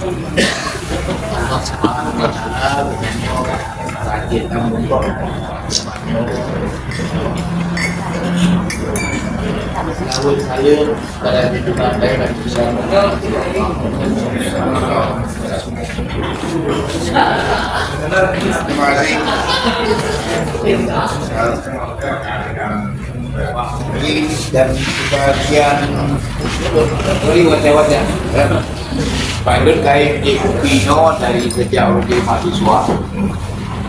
Allah Subhanahu wa taala rajin untuk Kawin saya pada kehidupan saya dan bisa terima kasih. Dan sebagian dari wajah-wajah Pak Idun kayak di Pino dari sejak uji mahasiswa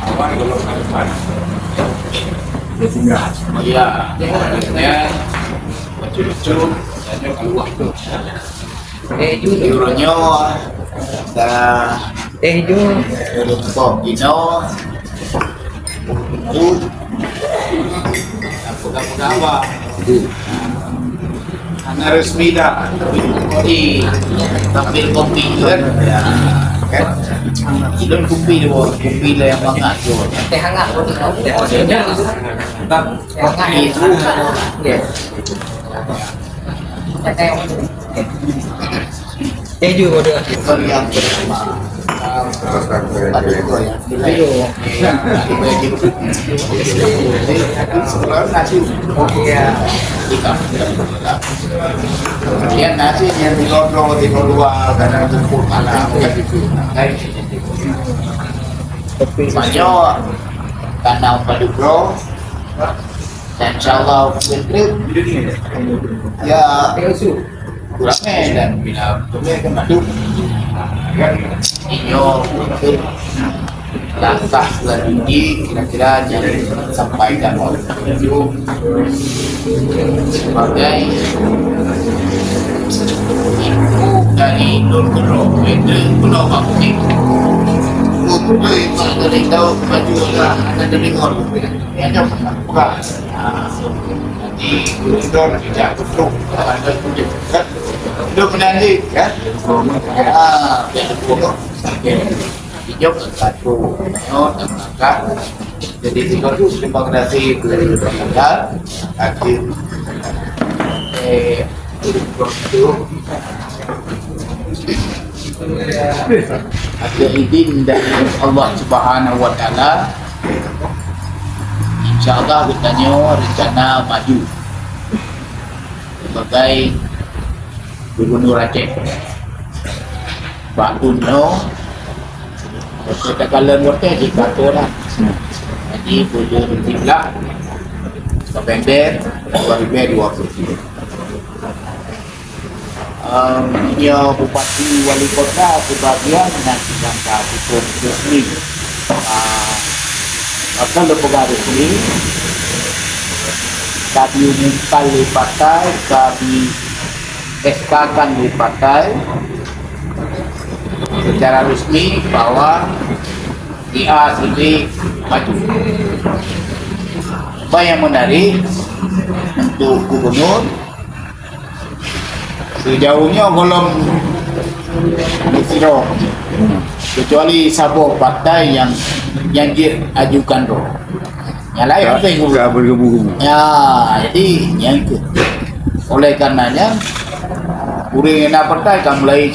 apa golongan depan iya ya lucu-lucu dan keluar tuh Euronya dan Euro Pino itu apa karena resmi dah di tampil kopi kan ya kan itu kopi lah yang hangat tu teh hangat tak itu teh juga yang pertama ada itu ya sebelum nasi ya kemudian nasi yang dilodong di luar karena jemput anak banyak karena padugro dan insyaallah ya kurangnya dan bila boleh ke madu kan inyo untuk langkah selanjutnya kira-kira yang sampaikan oleh Ibu sebagai ibu dari Nur Gero itu Pulau Bakti untuk dari tahu baju lah ada dengar ya jangan buka nanti itu tidak betul ada tujuh kan itu menanti kan jadi pokok hijau satu menyo dan maka jadi itu terima kasih dari pemerintah akhir itu ada izin dari Allah Subhanahu wa taala insyaallah kita rencana maju sebagai Gubernur Aceh Pak Uno kita kalian waktu di kantor lah jadi boleh berjumlah November 2020 ya Bupati Wali Kota sebagian nanti jangka tutup resmi akan lembaga resmi kami umumkan di partai kami SK kan di partai secara resmi bahwa dia sendiri maju. Apa yang menarik untuk gubernur sejauhnya belum disiro kecuali satu partai yang diajukan roh. Yang lain nggak bergabung. Ya, jadi yang itu. Oleh karenanya, uring enak partai kan mulai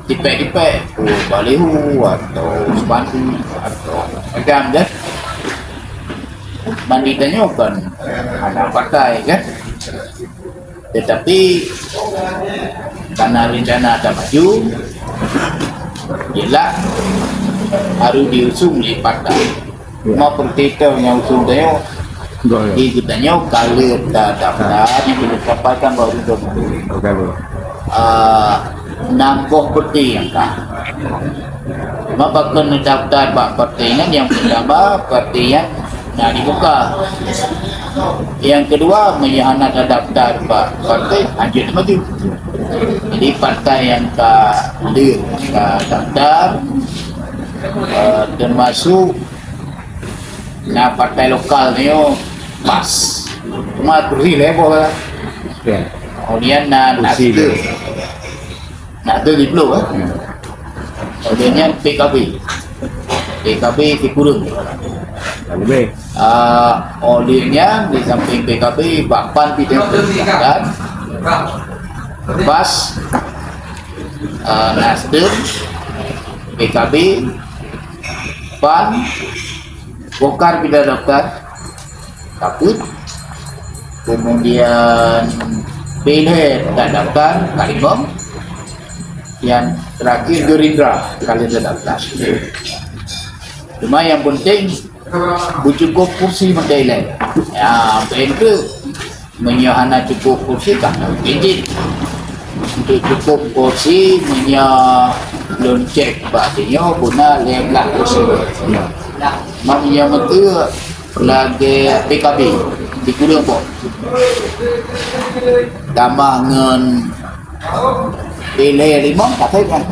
dipek-dipek, balihu atau spanduk atau macam kan. Banditanya kan ada partai kan. Tetapi karena rencana ada maju, ialah harus diusung di partai. Cuma pertita yang usung dia, kitanya kalau kita daftar yang disampaikan baru itu. Nambah peti yang kah? Cuma bahkan daftar pak petinya yang pertama petian nak dibuka. Yang kedua menyihanat daftar pak partai lanjut maju. Jadi partai yang daftar termasuk partai lokal ni pas. Cuma kursi level lah. Kemudian nak di Pulau kemudian PKB dikurung olehnya di samping PKB Bakpan tidak dan pas Nasdem PKB, PAN, Golkar pindah daftar, takut. Kemudian PLN tak daftar, Kalimong. Yang terakhir Gerindra kali terdaftar. Cuma yang penting cukup kursi Menteri lain. Ya, PNK menyahana cukup kursi kan izin untuk cukup kursi loncek artinya guna leblah kursi. Maknanya betul lagi PKB dikulang pun tambah dengan pilih lima tak thấy kan.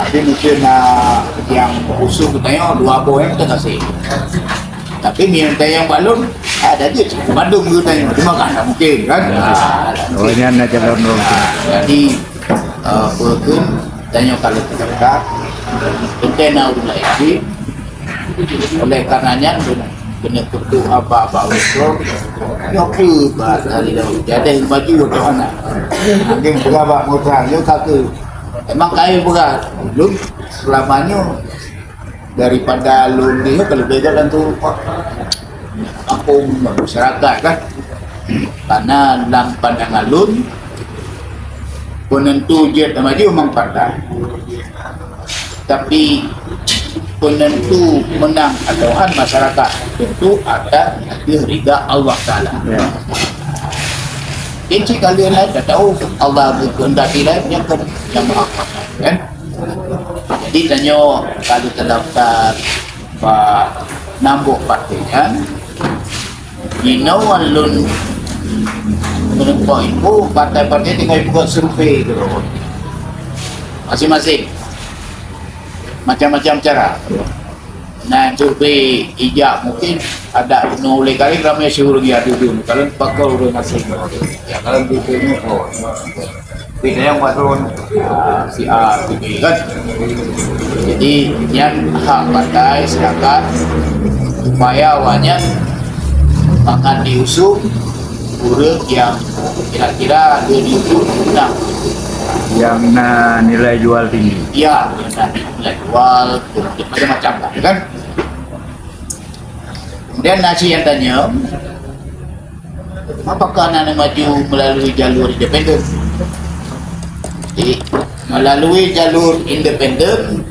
Dia mungkin yang usul katanya dua poin kita kasih. Tapi minta yang balon ada je Bandung katanya cuma kan tak mungkin kan. Oh ini anda jalan dong. Jadi berkun tanya kalau kita antena udah lagi oleh karenanya kena tentu apa-apa usul nyoku dari dahulu jadi baju untuk anak mungkin berapa motor yo kaki emang kayu berat belum selamanya daripada lu dia kalau beda kan tuh kampung masyarakat kan karena dalam pandangan lun penentu je maju memang partai tapi penentu menang atauan masyarakat tentu ada ridha Allah Ta'ala. Ini kalian lain dah tahu Allah berkehendaki lain yang maha kan? Jadi tanya kalau terdaftar Pak Nambuk partainya Inawan lun menempah itu partai-partai tinggal buat survei gitu masing-masing macam-macam cara. Nah, survei ijak mungkin ada oleh kali ramai suruh dia dulu. Kalau pakai udah masih. Ya kalau itu oh. Beda yang patron si A, si B kan. Jadi yang hak partai silakan supaya awalnya akan diusung urut yang kira-kira dia diusung menang. Yang nilai jual tinggi. Iya, nilai jual macam-macam lah, kan? Kemudian nasi yang tanya, apakah anak maju melalui jalur independen? Jadi, melalui jalur independen,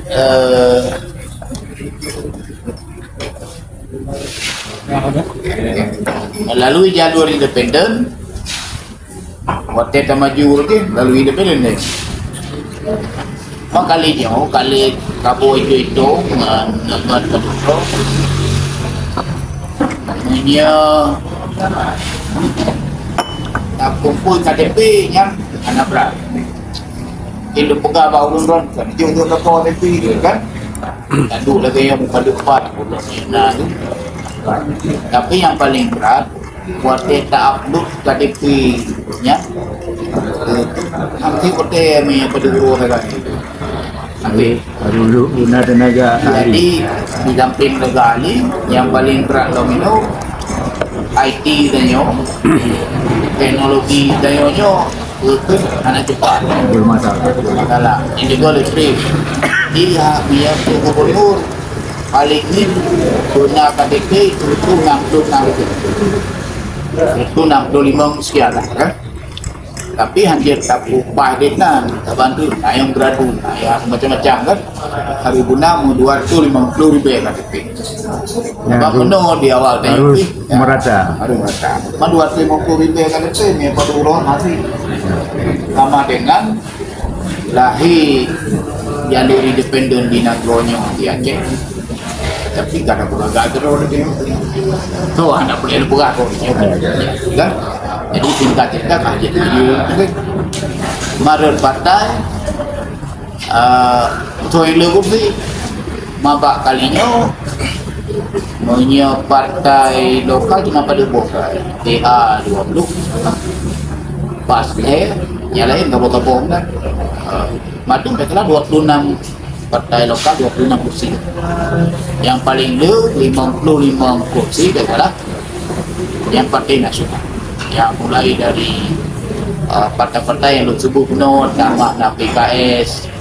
melalui jalur independen. Waktu kita maju lagi, lalu independen ni. Kali kabo itu dengan penduduk, punya kumpul KTP yang anak berat. Itu pegang bau dun kan, jauh KTP kan. Lalu lagi yang muka depan, nah tu. Tapi yang paling berat buat kita upload KTP-nya nanti kita punya penduduk lagi nanti dulu guna tenaga ahli. Jadi di samping tenaga ahli yang paling berat domino IT danyo teknologi danyo itu anak cepat bermasalah ini juga listrik dia gubernur paling ini guna KTP itu 65 sekian lah kan. Tapi hampir tak upah dia nak bantu yang beradu yang macam-macam kan. Hari guna mu 250 ribu KTP. Sebab penuh di awal harus merata. Harus merata. Cuma 250 ribu KTP ni pada urang masih sama dengan lahir jalur independen di Nagonya di Aceh. Tapi kadang pula gagal dia. Tu anak boleh berat kan. Jadi tingkat aja tu. Marut partai toilet kopi mabak kalinya punya partai lokal cuma pada bokai TA 20 pas nyalain kabur-kabur kan. Madu mereka 26 partai lokal 26 kursi. Yang paling lu 55 kursi adalah yang partai nasional. Yang mulai dari partai-partai yang lu sebut nama PKS,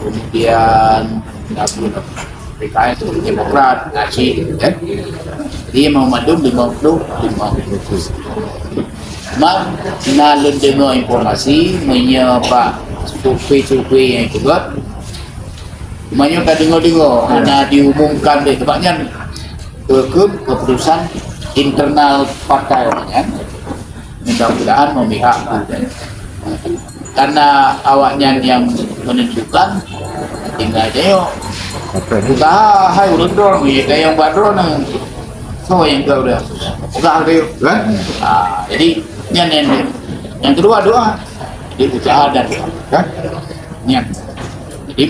kemudian PKS Demokrat ngasih kan dia mau madu 50 mak nalun dengar informasi menyepak survei yang ikut banyak tak dengar hanya diumumkan di tempatnya keputusan internal partai kan mudah-mudahan memihak karena awaknya yang menentukan tinggal aja yuk buka hai udah dorong ya kayak yang badro nang so yang kau udah buka dia kan jadi yang kedua doa jadi usaha dan doa kan niat jadi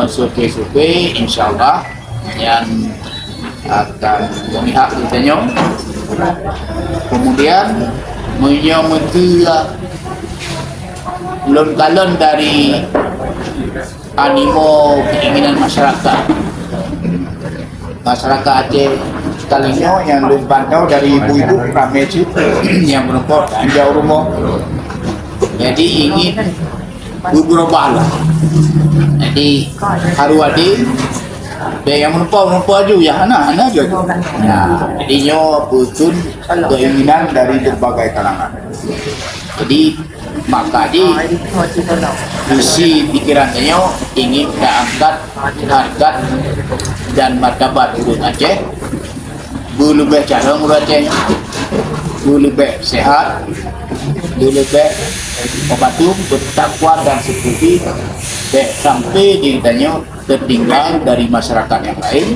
survei insyaallah yang akan memihak kitanya kemudian menteri lon dari animo keinginan masyarakat Aceh sekalinya yang belum pantau dari ibu-ibu ramai sih yang menempel jauh rumah jadi ingin berubah lah jadi Harwadi dia yang menempel aja ya anak aja nah jadinya betul keinginan dari berbagai kalangan jadi maka isi pikirannya ingin angkat harkat dan martabat urut Aceh lebih cara urut Aceh lebih sehat lebih membantu bertakwa dan seperti sampai ditanya tertinggal dari masyarakat yang lain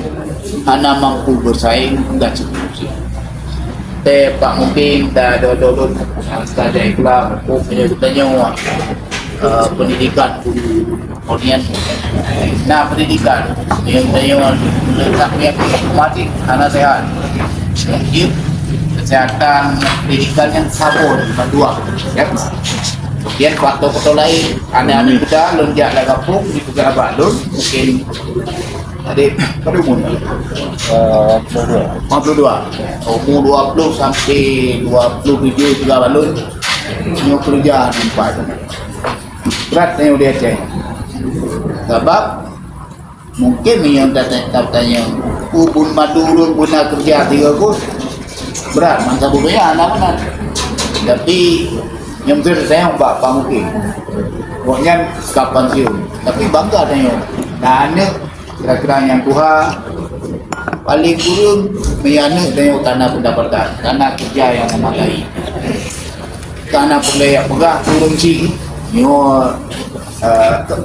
hanya mampu bersaing dan seterusnya Pak mungkin dah dodol saja iklan punya bertanya pendidikan kemudian nah pendidikan yang tanya letaknya mati karena sehat mungkin kesehatan pendidikan yang sabun dua ya kemudian faktor lain anak-anak kita lonjak dah kampung di negara Bandung mungkin Adik, pada umur 52 umur 20 sampai 27 juga balun punya kerjaan empat berat yang dia Aceh sebab mungkin yang tanya ubun madurun guna kerja 3 kus berat masa bubaya anak benar tapi yang betul saya bapak mungkin pokoknya kapan siun tapi bangga tanya nah kira-kira yang Tuhan paling kurang menyana dengan tanah pendapatan tanah kerja yang memadai tanah pendaya pegah kurang sih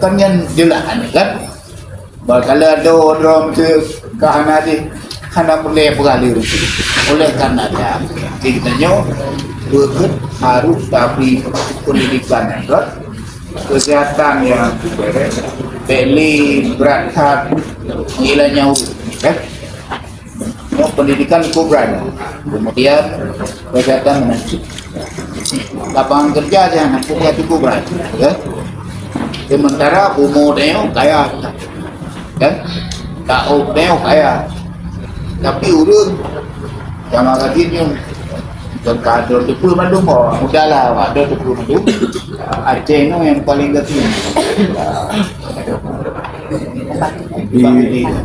kan yang jelas kan kalau ada orang kahana di kana pendaya pegah liru oleh karena ada kita berikut harus tapi pendidikan yang kesehatan yang beres beli berat hati hilangnya kan pendidikan kubran kemudian kesehatan menanti lapangan kerja aja anak punya itu kubran ya sementara umur dia kaya kan kau dia kaya tapi urut sama kajian berkader itu Bandung udahlah ada di Bandung Aceh itu yang paling kecil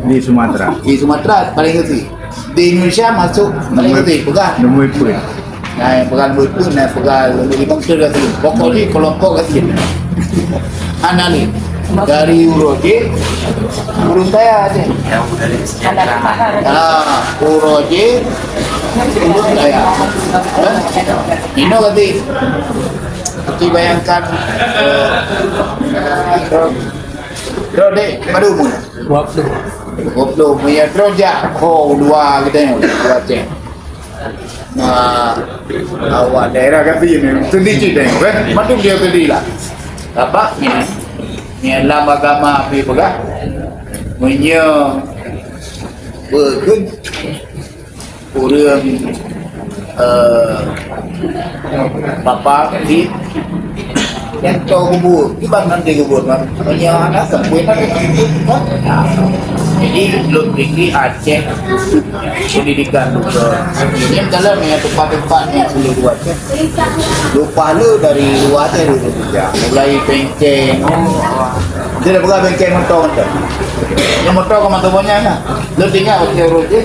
di Sumatera paling kecil di Indonesia masuk paling kecil pegang nemu pun nah yang pegang pun nah pegang lebih kecil kecil pokoknya kelompok kecil anali dari Uroje urus saya aja Uroje urus saya Nino ganti seperti bayangkan Rode baru mu 20 punya rojak dua gitu ya dua cek nah awak daerah ganti ini sedikit deh kan matung dia tadi lah apa ni dalam agama api pegah punya berkun kurang bapa di yang tahu kubur ibang nanti kubur punya anak sembuh jadi belum tinggi Aceh pendidikan ini dalam yang tempat-tempatnya seluruh Aceh lupa lu dari luar Aceh dulu mulai penceng Dia dah pegang bengkel motor. Yang motor kau mantunya na. Lu tinggal okey roje.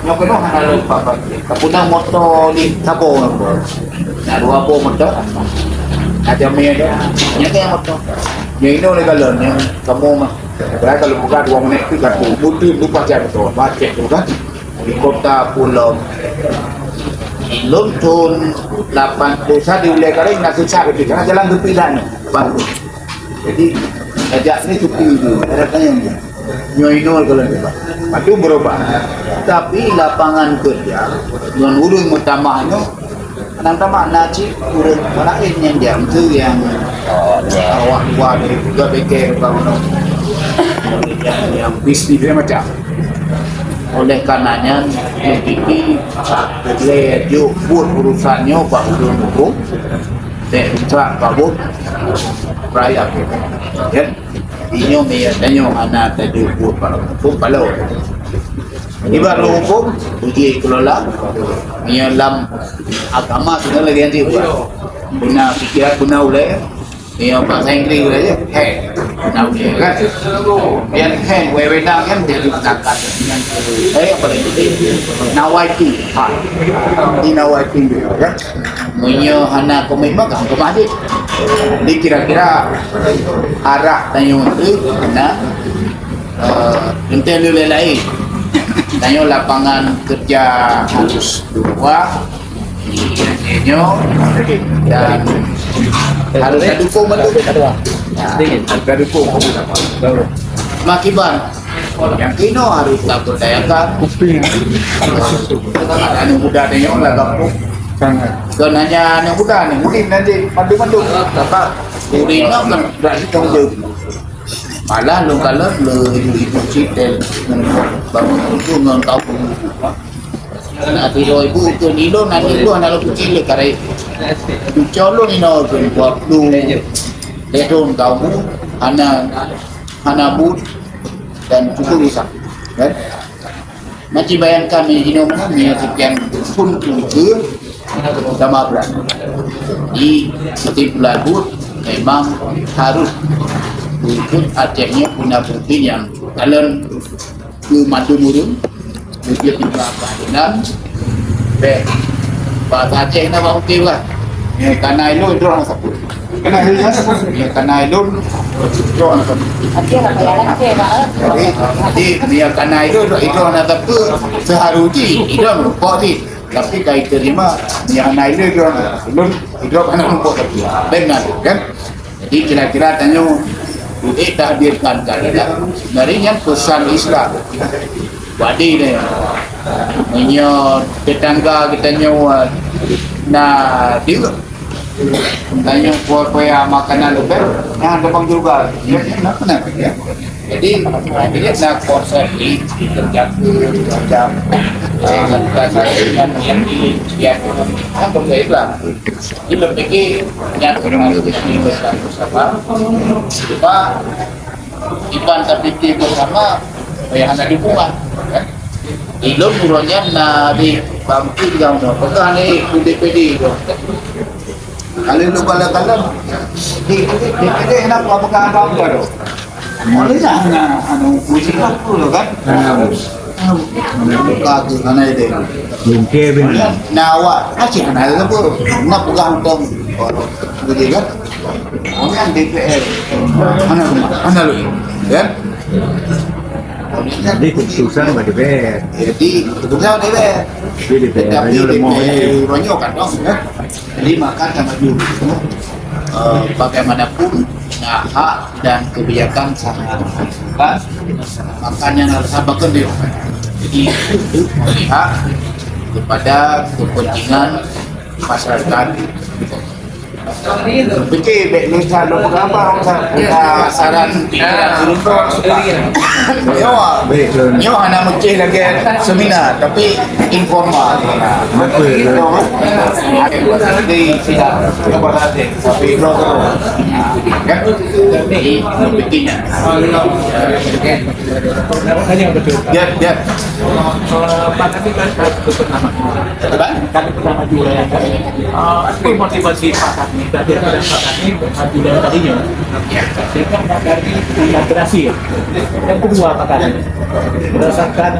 Yang kena hana lupa apa. Kapuna motor di Sabong. Nah, dua po motor. Ada meja. Yang yang motor. Yang ini oleh galon yang kamu mah. Berarti kalau buka 2 menit itu kan butuh lupa jalan motor. Macet tu kan. Di kota Pulau Lontun 81 diulai kali nak susah betul karena jalan tepi dah ni. Jadi ajak ni tepi tu. Ada tanya ni. Nyoinol kalau ni. Patu berubah. Tapi lapangan kerja dengan urang utamanya nang tamak naci urang lain yang dia tu yang awak dari juga BK bangun. Yang bisnis dia macam oleh karenanya begini boleh buat urusannya pak ulun hukum dan tak kabut rakyat ya ini biasanya anak tadi buat para hukum kalau ibarat hukum uji kelola dalam agama sudah lagi nanti guna pikiran guna ulai yang bahasa Inggeris aja hey nak kan yang hey wewenang kan dia digunakan dengan apa itu nawaiti di nawaiti ya munyo hana komitmen kan kemadi di kira-kira arah tanyo itu kena intel lain tanyo lapangan kerja harus dua inyo dan harus didukung betul sedikit dukung makiban yang kino harus tak berdayakan anak muda ni yang lagap kan hanya anak muda ni mungkin nanti pandu-pandu apa urina kan berarti tanggung malah lu kalau ibu cipta bangun itu dengan tahu nak tidur ibu tu nilo nanti lu anak lu kecil kare colong ino tu waktu ledon kamu anak bud dan cukup bisa kan macam bayangkan ini namanya sekian pun ke sama berat di setiap bulan bud memang harus ikut akhirnya punya bukti yang kalian ke madu murun dia tiba apa dan bahasa Aceh nama okey lah karena itu orang sebut karena itu orang sebut jadi dia karena itu orang sebut seharuji itu kok ni tapi kait terima yang naik itu orang itu anak lupa benar kan jadi kira-kira tanya tak hadirkan kalian sebenarnya pesan Islam wadi ni punya tetangga kita nyawa nah dia tanya kuah makanan lebih yang depan juga dia nak kenapa ya jadi dia nak konsep di kerja macam yang di dia kan berbeza ini lebih ke yang orang ini bersama cuma iban terpikir bersama yang ada dukungan ilmu burunya na di bangku yang pegang ni DPD tu kalau lu kalau di DPD nak pegang bangku tu boleh tak anu uji tu kan buka tu mana itu bengkel benar nawa asyik kan ada tu nak pegang tu betul kan orang DPR mana lu kan jadi keputusan pada DPR jadi keputusan DPR hanya lemah banyak kan dong ya jadi maka sama dulu bagaimanapun hak dan kebijakan sangat kan makanya harus sabarkan dia jadi melihat kepada kepentingan masyarakat fikir baik nusa lo apa saran nyo hana meceh lagi seminar tapi informal di sidang tapi tapi bikinnya ya kan pertama juga ya. Apa motivasi Pak Kami berarti berdasarkan ini maju dari tadinya. Sehingga dari integrasi. Yang kedua apakah berdasarkan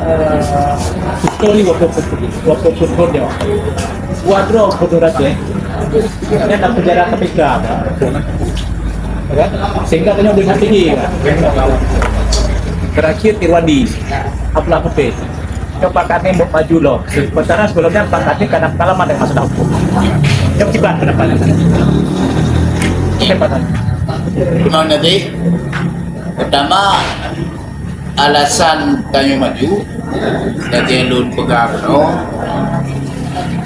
histori waktu dia Wadro Kuduratnya ini dalam penjara KPK kan? Sehingga kena dengan tinggi kan? Terakhir Irwandi apalah PP coba kami mau maju loh sementara sebelumnya Pak Kati kadang kala ada masalah hukum yang kibat ke depan Mau nanti pertama alasan kami maju dari lun pegang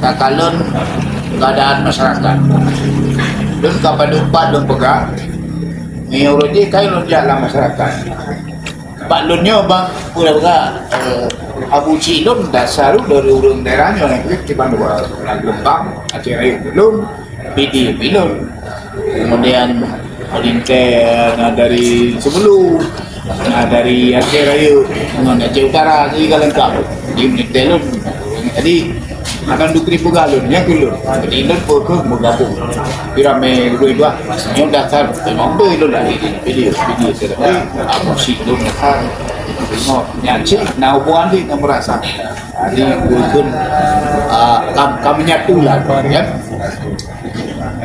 kakalun keadaan masyarakat lun kapan lupa lun pegang Miuroji kayu lun jalan masyarakat Pak lunnya bang pura-pura Abu Cilun dasar dari urung daerahnya yang di Bandung Lembang Aceh Rayu belum PD belum kemudian Olinter dari sebelum dari Aceh Rayu dengan Aceh Utara juga lengkap di Telun jadi akan dukri pugalun yang kulun jadi lun pun bergabung pirame dua yang dasar memang belum lagi video tetapi Abu Cilun dasar nyanyi, nah hubungan dia yang merasa jadi bukan kami nyatu lah ya.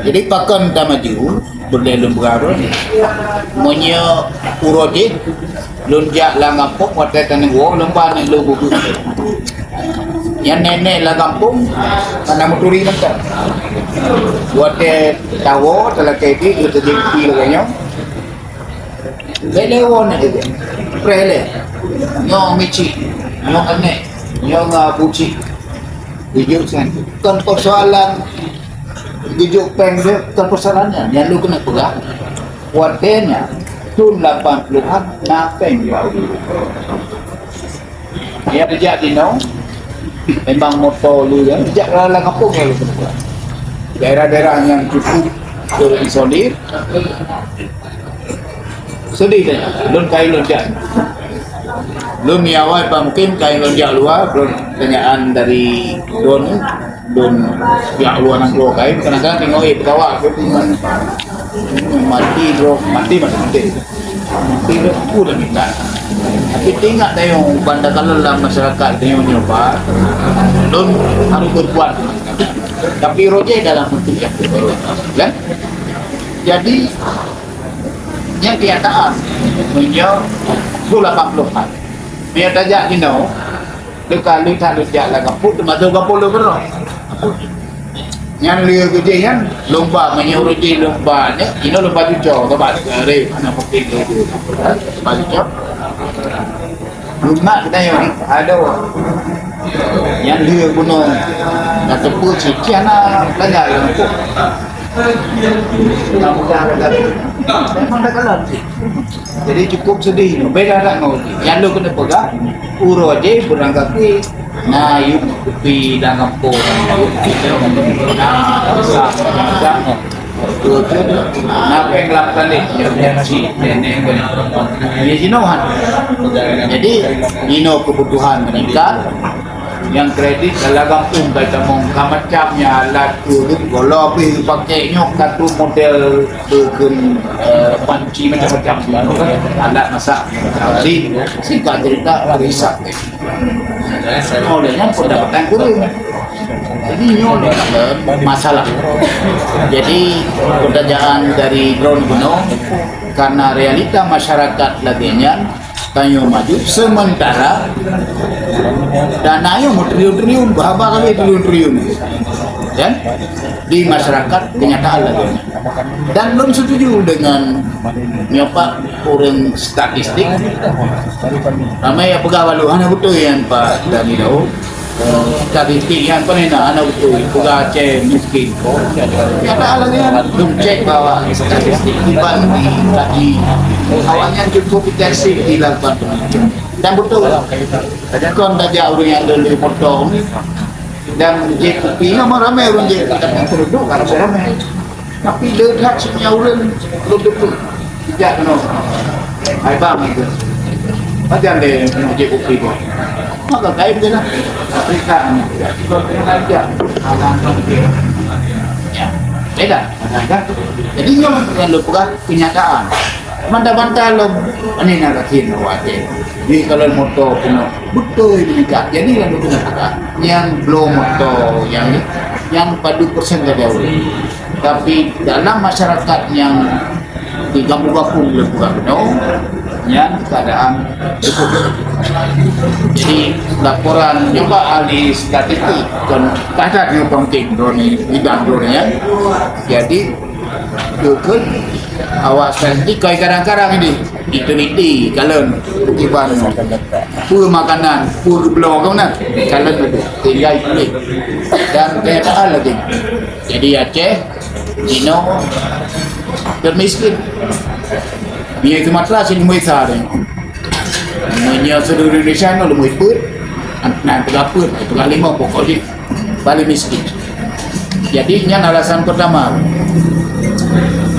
Jadi pakan dah maju berlelum berarun punya uroje lunjak lah ngampung waktu tanah gua lembah nak lu buku yang nenek lah kampung karena muturi nanti waktu tahu telah kedi itu jadi laganya lelewan itu prele nyong mici nyong ane nyong buci hidup kan kan persoalan hidup pendek kan persoalannya yang lu kena pegang wadenya tu 80-an napeng ya terjadi no memang motor lu ya sejak lalang kampung ya lu kena daerah-daerah yang cukup terisolir sedih deh, lun kain lonjak. Lun miawai mungkin kain lonjak luar, pertanyaan dari don pihak luar nang luar kain, kadang-kadang tengok berkawal, mati bro, mati. Mati bro, udah minta. Tapi tinggal tayong banda kalau dalam masyarakat tayong nyoba, lun harus berbuat. Tapi roje dalam bentuk yang berbeda, kan? Jadi yang kenyataan punya 80-an dia tajak di no dekat lihat jalan kampung termasuk kampung lu benar yang lihat kejadian lomba menyuruh lomba ni ini lomba cucok tempat hari mana penting itu lomba cucok rumah kita yang ada yang lihat gunung dan tepuk sekian banyak yang pun memang dah kalah sih. Jadi cukup sedih. Beda tak ngau. Yang lu kena pegang uro aja berangkat ke. Nah, yuk pi dah ngampung. Nah, besar. Nah, pengelap kali. Si nenek dia jinohan. Jadi jino kebutuhan meningkat. Yang kredit dalam kampung kita macamnya alat tu kalau pergi pakai nyok satu model bikin panci macam-macam alat masak jadi singkat cerita risak olehnya pendapatan kurang jadi nyok masalah jadi pertanyaan dari ground gunung karena realita masyarakat laginya kayu maju sementara dana yang triliun-triliun berapa kali triliun-triliun dan di masyarakat kenyataan lagi dan belum setuju dengan nyopak orang statistik ramai yang pegawai lu anak betul yang Pak Dani Daud statistik yang penena anak betul pegawai Aceh miskin kenyataan lagi belum cek bahwa statistik di awalnya cukup intensif dilakukan penelitian dan betul kon tajak orang yang dari potong dan JPP nama ramai orang JPP yang penduduk karena ramai tapi dekat semuanya orang penduduk tidak kenal hai bang itu macam dia JPP itu maka kait dia Afrika kalau kena aja alam ya beda kan? Jadi yang lupa kenyataan mantap-mantap lo ini naratin wajib jadi kalau moto punya betul ini kak jadi yang lupa yang belum moto yang padu persen jauh tapi dalam masyarakat yang di kampung-kampung lupa yang keadaan cukup. Jadi laporan juga ahli statistik dan kadarnya penting doni bidang doninya. Jadi juga awak statistik kau kadang-kadang ini diteliti kalau tiba pur makanan pur blog kan kalau tinggal ini dan kenyataan lagi. Jadi Aceh Dino termiskin. Biar Sumatera sini lebih besar ni. Namanya seluruh Indonesia ni lebih put, nak berapa? Tengah 5 pokok dia paling miskin. Jadi ini alasan pertama.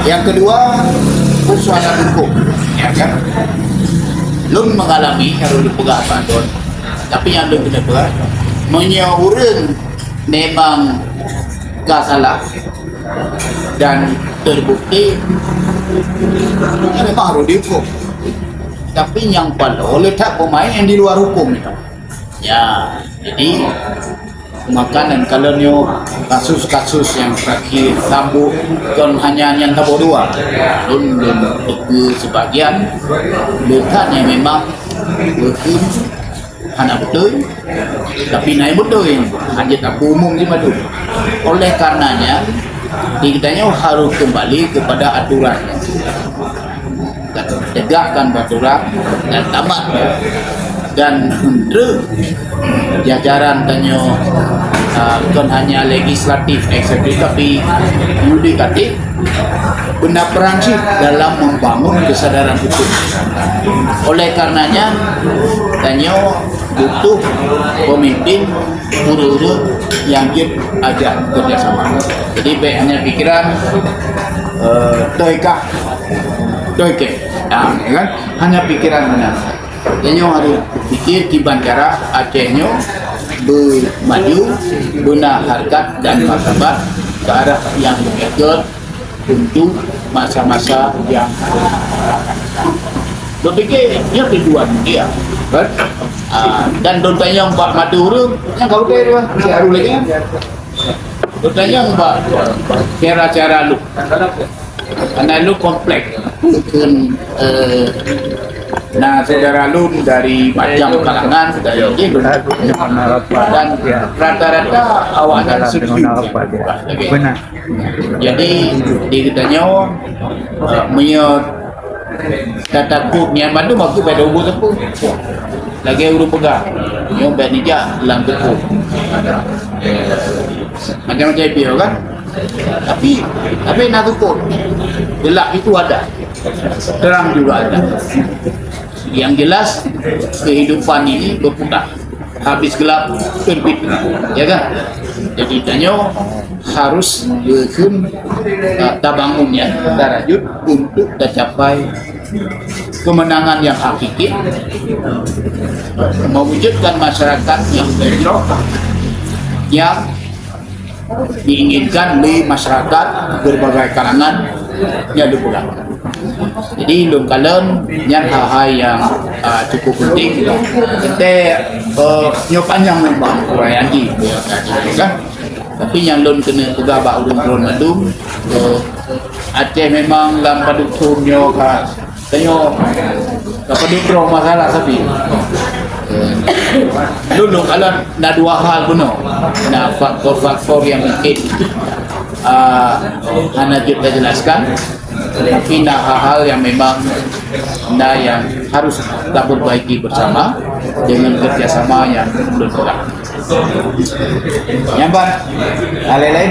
Yang kedua persoalan hukum, ya kan? Lun mengalami kalau lu pegang bandon, tapi yang lu kena buat, menyeorang memang tak salah dan terbukti memang harus dihukum. Tapi yang paling letak pemain yang di luar hukum itu. Ya, jadi makanan kalau nyo kasus-kasus yang terakhir tabu kan hanya tabu dua. Lun sebagian letaknya memang hukum hanya betul, tapi naik betul hanya tak umum di madu. Oleh karenanya kitanya harus kembali kepada aturan, tegakkan aturan dan tamat dan untuk jajaran tanya bukan hanya legislatif, eksekutif tapi yudikatif benar perangsih dalam membangun kesadaran hukum. Oleh karenanya tanya butuh pemimpin urut-urut yang ada kerjasama. Jadi baik hanya pikiran toikah kan hanya pikiran mana tanya harus pikir tiban cara Acehnya bermaju guna harkat dan martabat ke arah yang betul untuk masa-masa yang berpikir dia tujuan dia kan? Dan dontanya Mbak Madura yang kau tahu si Aru lagi dontanya Mbak cara-cara lu karena lu kompleks mungkin nah saudara lu dari macam kalangan dari itu dan rata-rata awak dan setuju Benar. jadi ditanya punya tata kubnya mandu aku pada ubur tepu lagi urut pegang yang baik ni je lang tepu macam-macam dia kan tapi nak tukar gelap itu ada terang juga ada yang jelas kehidupan ini berputar habis gelap terbit ya kan jadi tanya harus berkun tabangunnya darajut untuk tercapai kemenangan yang hakiki mewujudkan masyarakat yang sejahtera yang diinginkan oleh masyarakat berbagai kalangan yang dipulang. Jadi lum kalen yang hal-hal yang cukup penting kita nyo panjang memang uraian di kan. Tapi yang lum kena pegabak urun madum Aceh memang dalam padutunyo ka tanyo kapadutro masalah tapi dulu kalau ada dua hal kuno nah faktor-faktor yang mungkin hanya kita jelaskan tapi nah hal-hal yang memang nah yang harus kita perbaiki bersama dengan kerjasama yang belum kurang nyambat lain-lain